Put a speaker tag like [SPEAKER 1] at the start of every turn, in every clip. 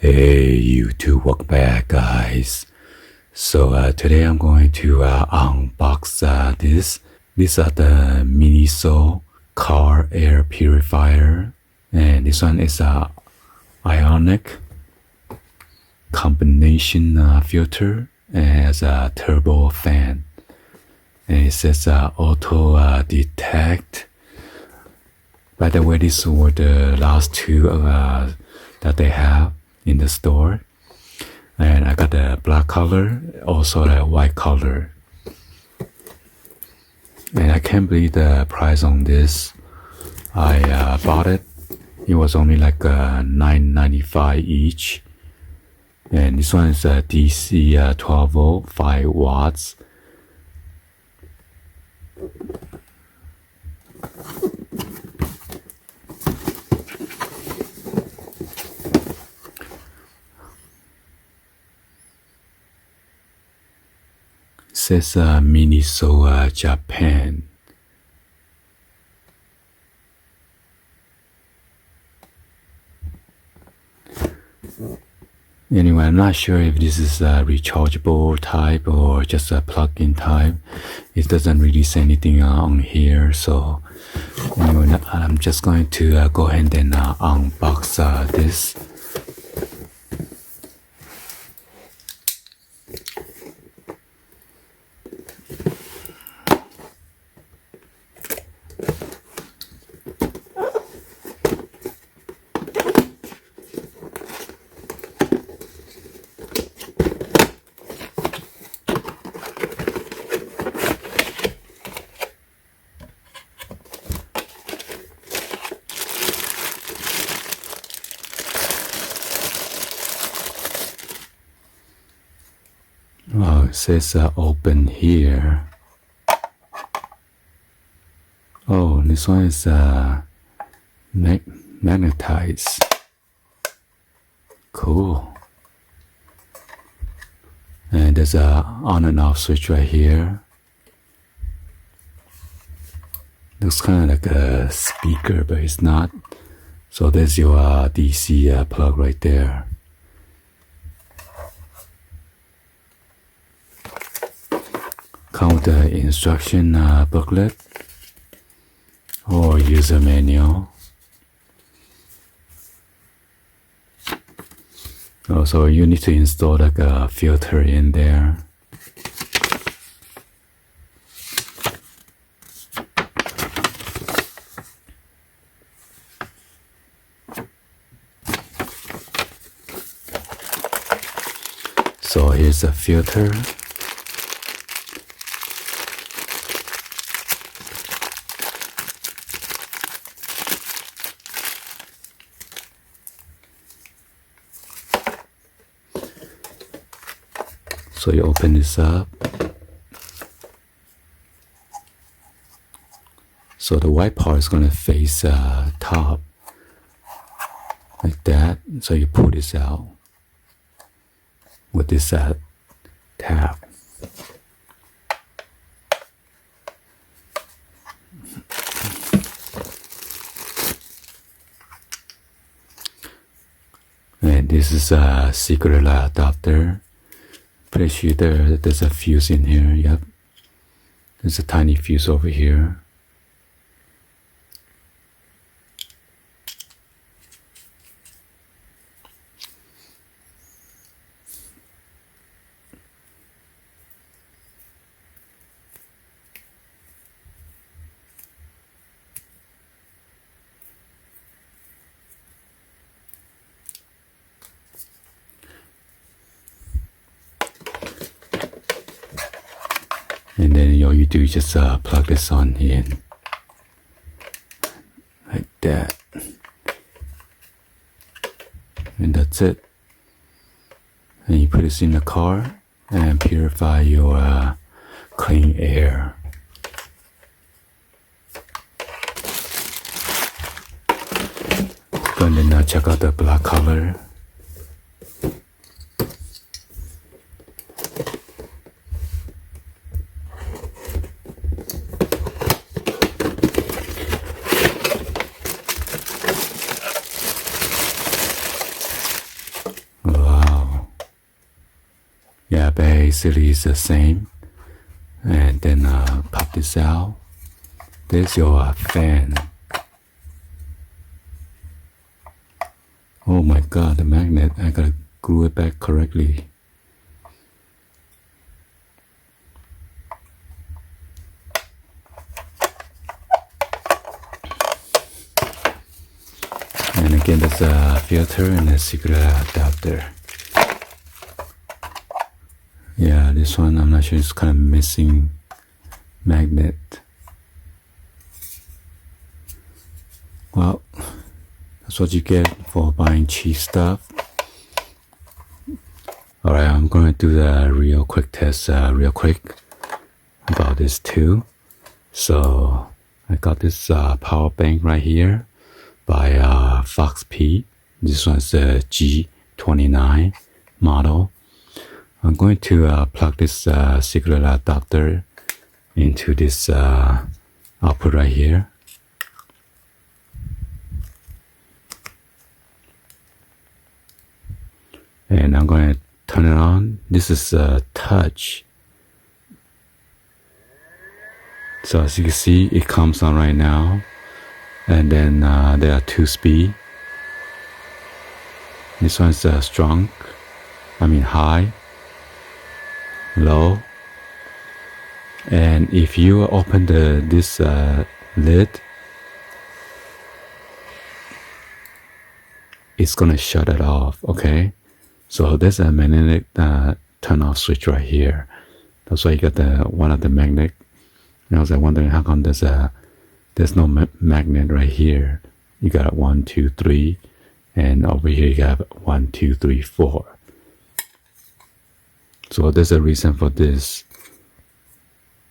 [SPEAKER 1] Hey YouTube, welcome back guys. So today I'm going to unbox this. These are the MINISO car air purifier, and this one is a ionic combination filter and has a turbo fan, and it says auto detect. By the way, these were the last two that they have in the store, and I got the black color, also the white color, and I can't believe the price on this. I bought it. It was only like $9.95 each, and this one is a DC 12 volt 5 watts. Says MINISO Japan. Anyway, I'm not sure if this is a rechargeable type or just a plug-in type. It doesn't really say anything on here, so anyway, I'm just going to go ahead and unbox this. Oh, it says open here. Oh, this one is magnetized. Cool. And there's a on and off switch right here. Looks kind of like a speaker, but it's not. So there's your DC plug right there. Come with the instruction booklet or user manual. Also, you need to install like a filter in there. So here's a filter. So you open this up. So the white part is going to face top like that. So you pull this out with this tab. And this is a secret adapter. Pretty sure there's a fuse in here. Yep, there's a tiny fuse over here. And then all you do is just plug this on in like that, and that's it. And you put this in the car and purify your clean air. And then check out the black color. basically is the same. And then pop this out. There's your fan. Oh my god, the magnet, I gotta glue it back correctly. And again, there's a filter and a secret adapter. Yeah, this one, I'm not sure, it's kind of missing magnet. Well, that's what you get for buying cheap stuff. Alright, I'm going to do the real quick test real quick about this too. So, I got this power bank right here by Fox P. This one's the G29 model. I'm going to plug this secret adapter into this output right here. And I'm going to turn it on. This is touch. So as you can see, it comes on right now. And then there are 2 speed. This one's high, low. And if you open this lid, it's gonna shut it off, okay? So there's a magnetic turn off switch right here. That's why you got one of the magnet. And I was wondering how come there's no magnet right here. You got 1, 2, 3, and over here you got 1, 2, 3, 4. So there's a reason for this.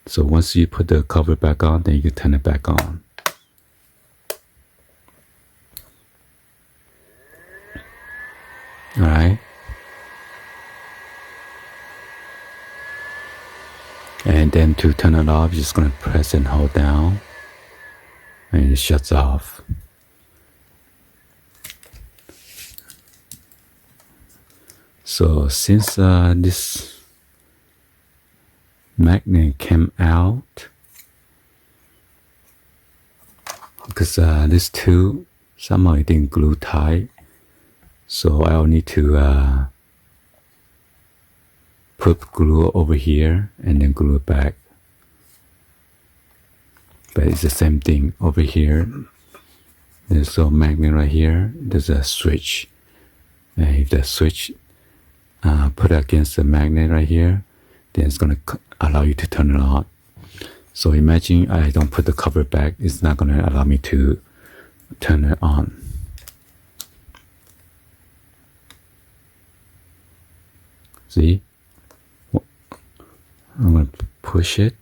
[SPEAKER 1] So once you put the cover back on, then you can turn it back on. Alright. And then to turn it off, you're just going to press and hold down. And it shuts off. So since this magnet came out, because this tube somehow it didn't glue tight, so I'll need to put glue over here and then glue it back. But it's the same thing over here. There's a magnet right here. There's a switch. And if the switch put against the magnet right here, then it's gonna allow you to turn it on. So imagine I don't put the cover back, it's not gonna allow me to turn it on. See? I'm gonna push it.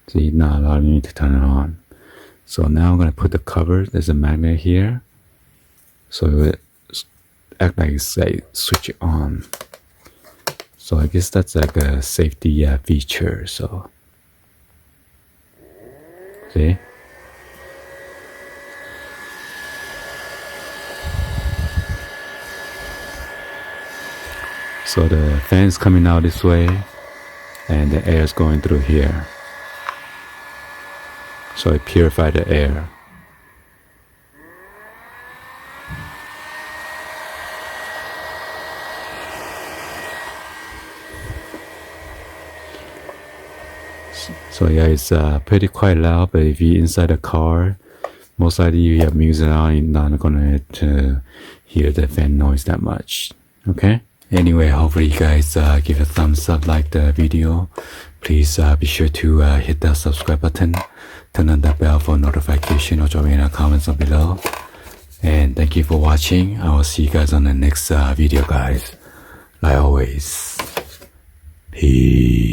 [SPEAKER 1] See, not allowing me to turn it on. So now I'm gonna put the cover. There's a magnet here, so it will act like it's switch it on. So I guess that's like a safety feature. So see. So the fan is coming out this way, and the air is going through here. So it purifies the air. So yeah, it's pretty quite loud, but if you're inside the car, most likely you have music on, you're not gonna hear the fan noise that much. Okay? Anyway, hopefully you guys give a thumbs up, like the video. Please be sure to hit that subscribe button, turn on the bell for notification, or drop in the comments down below. And thank you for watching. I will see you guys on the next video, guys. Like always, peace.